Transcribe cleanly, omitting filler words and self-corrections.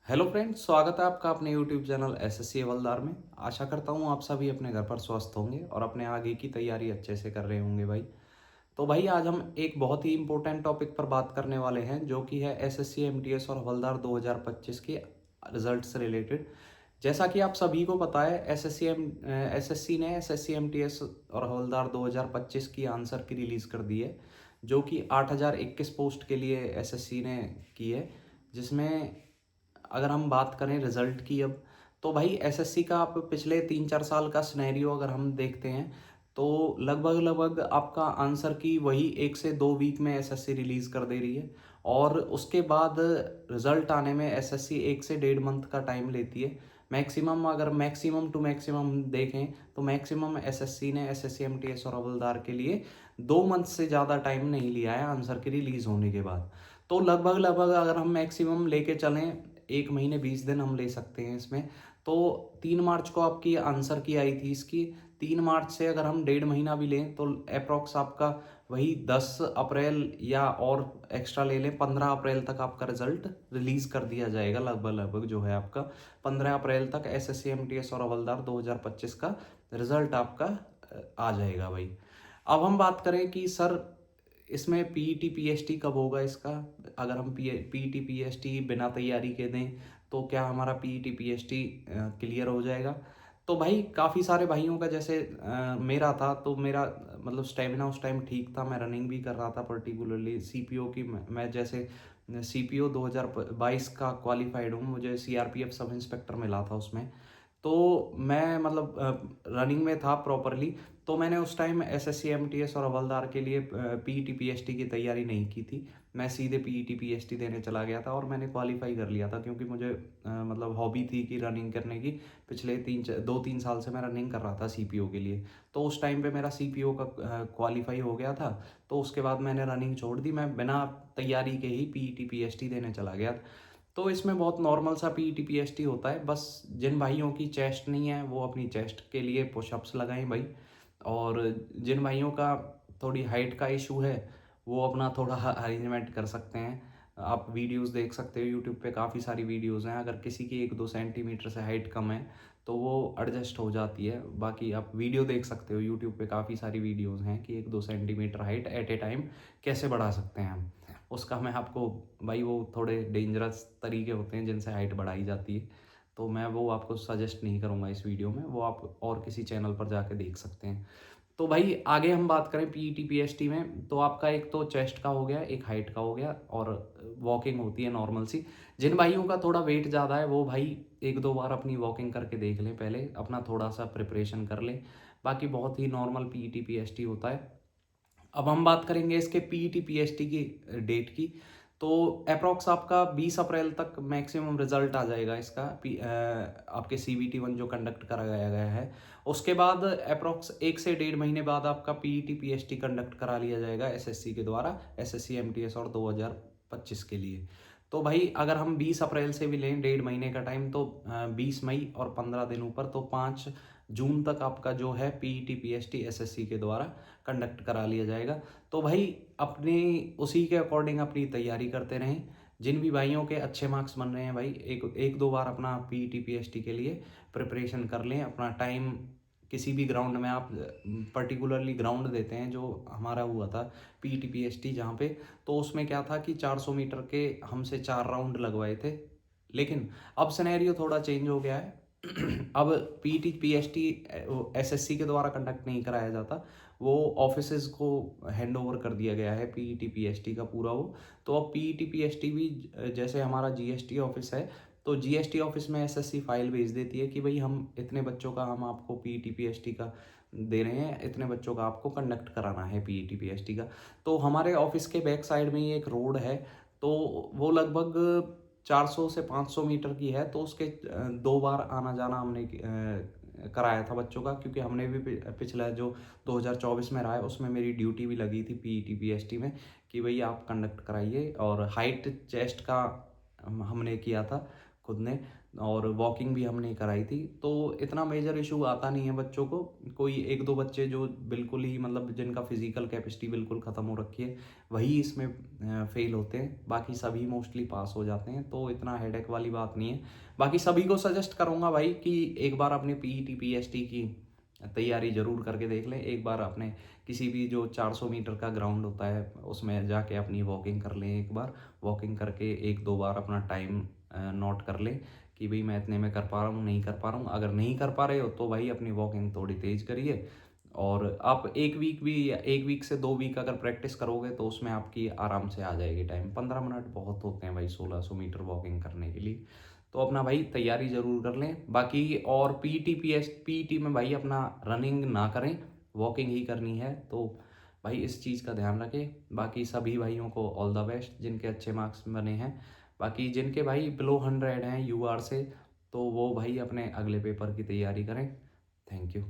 Hello friends, स्वागत है आपका अपने यूट्यूब चैनल एसएससी हवलदार में। आशा करता हूँ आप सभी अपने घर पर स्वस्थ होंगे और अपने आगे की तैयारी अच्छे से कर रहे होंगे भाई। तो भाई आज हम एक बहुत ही इम्पोर्टेंट टॉपिक पर बात करने वाले हैं जो कि है एसएससी एमटीएस और हवलदार 2025 के रिजल्ट से रिलेटेड। जैसा कि आप सभी को पता है एसएससी ने एसएससी एमटीएस और हवलदार 2025 की आंसर की रिलीज़ कर दी है, जो कि 8021 पोस्ट के लिए एसएससी ने की है। जिसमें अगर हम बात करें रिजल्ट की अब, तो भाई एसएससी का आप पिछले 3-4 साल का सिनेरियो अगर हम देखते हैं तो लगभग लगभग आपका आंसर की वही 1 से 2 वीक में एसएससी रिलीज़ कर दे रही है। और उसके बाद रिजल्ट आने में एसएससी 1 से 1.5 मंथ का टाइम लेती है। मैक्सिमम अगर मैक्सिमम टू मैक्सिमम देखें तो मैक्सिमम एसएससी ने एसएससी एमटीएस और हवलदार के लिए 2 मंथ से ज़्यादा टाइम नहीं लिया है आंसर की रिलीज़ होने के बाद। तो लगभग लगभग अगर हम मैक्सिमम लेके चलें 1 महीने 20 दिन हम ले सकते हैं इसमें। तो 3 मार्च को आपकी आंसर की आई थी इसकी। 3 मार्च से अगर हम 1.5 महीना भी लें तो अप्रॉक्स आपका वही 10 अप्रैल या और एक्स्ट्रा ले लें 15 अप्रैल तक आपका रिजल्ट रिलीज़ कर दिया जाएगा। लगभग लगभग जो है आपका 15 अप्रैल तक एसएससी एमटीएस और हवलदार 2025 का रिजल्ट आपका आ जाएगा भाई। अब हम बात करें कि सर इसमें पीईटी पीएसटी कब होगा इसका। अगर हम पीईटी पीएसटी बिना तैयारी के दें तो क्या हमारा पीईटी पीएसटी क्लियर हो जाएगा। तो भाई काफ़ी सारे भाइयों का जैसे मेरा था, तो मेरा मतलब स्टेमिना उस टाइम ठीक था, मैं रनिंग भी कर रहा था पर्टिकुलरली सीपीओ की। मैं जैसे सीपीओ 2022 का क्वालिफाइड हूँ, मुझे सीआरपीएफ सब इंस्पेक्टर मिला था उसमें। तो मैं मतलब रनिंग में था प्रॉपरली। तो मैंने उस टाइम एसएससी एमटीएस और हवलदार के लिए पीईटी पीएसटी की तैयारी नहीं की थी। मैं सीधे पीईटी पीएसटी देने चला गया था और मैंने क्वालिफाई कर लिया था, क्योंकि मुझे मतलब हॉबी थी कि रनिंग करने की। पिछले 2-3 साल से मैं रनिंग कर रहा था सीपीओ के लिए। तो उस टाइम पे मेरा सीपीओ का क्वालिफाई हो गया था। तो उसके बाद मैंने रनिंग छोड़ दी, मैं बिना तैयारी के ही पीईटी पीएसटी देने चला गया। तो इसमें बहुत नॉर्मल सा पीईटी पीएसटी होता है। बस जिन भाइयों की चेस्ट नहीं है वो अपनी चेस्ट के लिए पुशअप्स लगाएं भाई। और जिन भाइयों का थोड़ी हाइट का इशू है वो अपना थोड़ा अरेंजमेंट कर सकते हैं। आप वीडियोस देख सकते हो यूट्यूब पे, काफ़ी सारी वीडियोस हैं। अगर किसी की 1-2 सेंटीमीटर से हाइट कम है तो वो एडजस्ट हो जाती है। बाकी आप वीडियो देख सकते हो यूट्यूब पे, काफ़ी सारी वीडियोस हैं कि 1-2 centimetre height at a time कैसे बढ़ा सकते हैं हम। उसका मैं आपको भाई, वो थोड़े डेंजरस तरीके होते हैं जिनसे हाइट बढ़ाई जाती है, तो मैं वो आपको सजेस्ट नहीं करूँगा इस वीडियो में। वो आप और किसी चैनल पर जाके देख सकते हैं। तो भाई आगे हम बात करें पीईटी पीएसटी में, तो आपका एक तो चेस्ट का हो गया, एक हाइट का हो गया, और वॉकिंग होती है नॉर्मल सी। जिन भाइयों का थोड़ा वेट ज़्यादा है वो भाई 1-2 बार अपनी वॉकिंग करके देख लें, पहले अपना थोड़ा सा प्रिपरेशन कर लें। बाकी बहुत ही नॉर्मल पीईटी पीएसटी होता है। अब हम बात करेंगे इसके पीईटी पीएसटी की डेट की। तो अप्रॉक्स आपका 20 अप्रैल तक मैक्सिमम रिजल्ट आ जाएगा इसका। आपके सीबीटी 1 जो कंडक्ट करा गया है, उसके बाद अप्रॉक्स 1 से 1.5 महीने बाद आपका पीईटी पीएसटी कंडक्ट करा लिया जाएगा एसएससी के द्वारा, एसएससी एमटीएस और 2025 के लिए। तो भाई अगर हम 20 अप्रैल से भी लें 1.5 महीने का टाइम, तो 20 मई और 15 दिन ऊपर, तो 5 जून तक आपका जो है पीईटी पीएसटी एसएससी के द्वारा कंडक्ट करा लिया जाएगा। तो भाई अपनी उसी के अकॉर्डिंग अपनी तैयारी करते रहें। जिन भी भाइयों के अच्छे मार्क्स बन रहे हैं भाई, एक एक दो बार अपना पीईटी पीएसटी के लिए प्रिपरेशन कर लें। अपना टाइम किसी भी ग्राउंड में आप पर्टिकुलरली ग्राउंड देते हैं, जो हमारा हुआ था पीईटी पीएसटी जहाँ पे, तो उसमें क्या था कि 400 मीटर के हमसे 4 राउंड लगवाए थे। लेकिन अब सिनेरियो थोड़ा चेंज हो गया है। अब पीटी पीएसटी एसएससी के द्वारा कंडक्ट नहीं कराया जाता, वो ऑफिसेज को हैंड ओवर कर दिया गया है पीईटी पीएसटी का पूरा वो। तो अब पीईटी पीएसटी भी जैसे हमारा जीएसटी ऑफिस है, तो जीएसटी ऑफिस में एसएससी फाइल भेज देती है कि भाई हम इतने बच्चों का हम आपको पीईटी पीएसटी का दे रहे हैं, इतने बच्चों का आपको कंडक्ट कराना है पीईटी पीएसटी का। तो हमारे ऑफिस के बैक साइड में ही एक रोड है, तो वो लगभग 400 से 500 मीटर की है। तो उसके 2 बार आना जाना हमने कराया था बच्चों का, क्योंकि हमने भी पिछला जो 2024 में रहा है उसमें मेरी ड्यूटी भी लगी थी पीईटी पीएसटी में कि भाई आप कंडक्ट कराइए। और हाइट चेस्ट का हमने किया था खुद ने। और वॉकिंग भी हमने कराई थी। तो इतना मेजर इशू आता नहीं है बच्चों को। कोई 1-2 बच्चे जो बिल्कुल ही मतलब जिनका फिज़िकल कैपेसिटी बिल्कुल ख़त्म हो रखी है, वही इसमें फ़ेल होते हैं। बाकी सभी मोस्टली पास हो जाते हैं, तो इतना हेडेक वाली बात नहीं है। बाकी सभी को सजेस्ट करूँगा भाई कि एक बार अपने पीईटी, पीएसटी की तैयारी ज़रूर करके देख लें। एक बार अपने किसी भी जो 400 मीटर का ग्राउंड होता है, उसमें जाके अपनी वॉकिंग कर लें एक बार। वॉकिंग करके 1-2 बार अपना टाइम नोट कर लें कि भई मैं इतने में कर पा रहा हूँ, नहीं कर पा रहा हूँ। अगर नहीं कर पा रहे हो तो भाई अपनी वॉकिंग थोड़ी तेज़ करिए, और आप 1 वीक भी, 1 वीक से 2 वीक अगर प्रैक्टिस करोगे तो उसमें आपकी आराम से आ जाएगी टाइम। 15 मिनट बहुत होते हैं भाई 1600 मीटर वॉकिंग करने के लिए। तो अपना भाई तैयारी ज़रूर कर लें। बाकी और पीईटी में भाई अपना रनिंग ना करें, वॉकिंग ही करनी है। तो भाई इस चीज़ का ध्यान रखें। बाकी सभी भाइयों को ऑल द बेस्ट जिनके अच्छे मार्क्स बने हैं। बाकी जिनके भाई बिलो 100 हैं यूआर से, तो वो भाई अपने अगले पेपर की तैयारी करें। Thank you.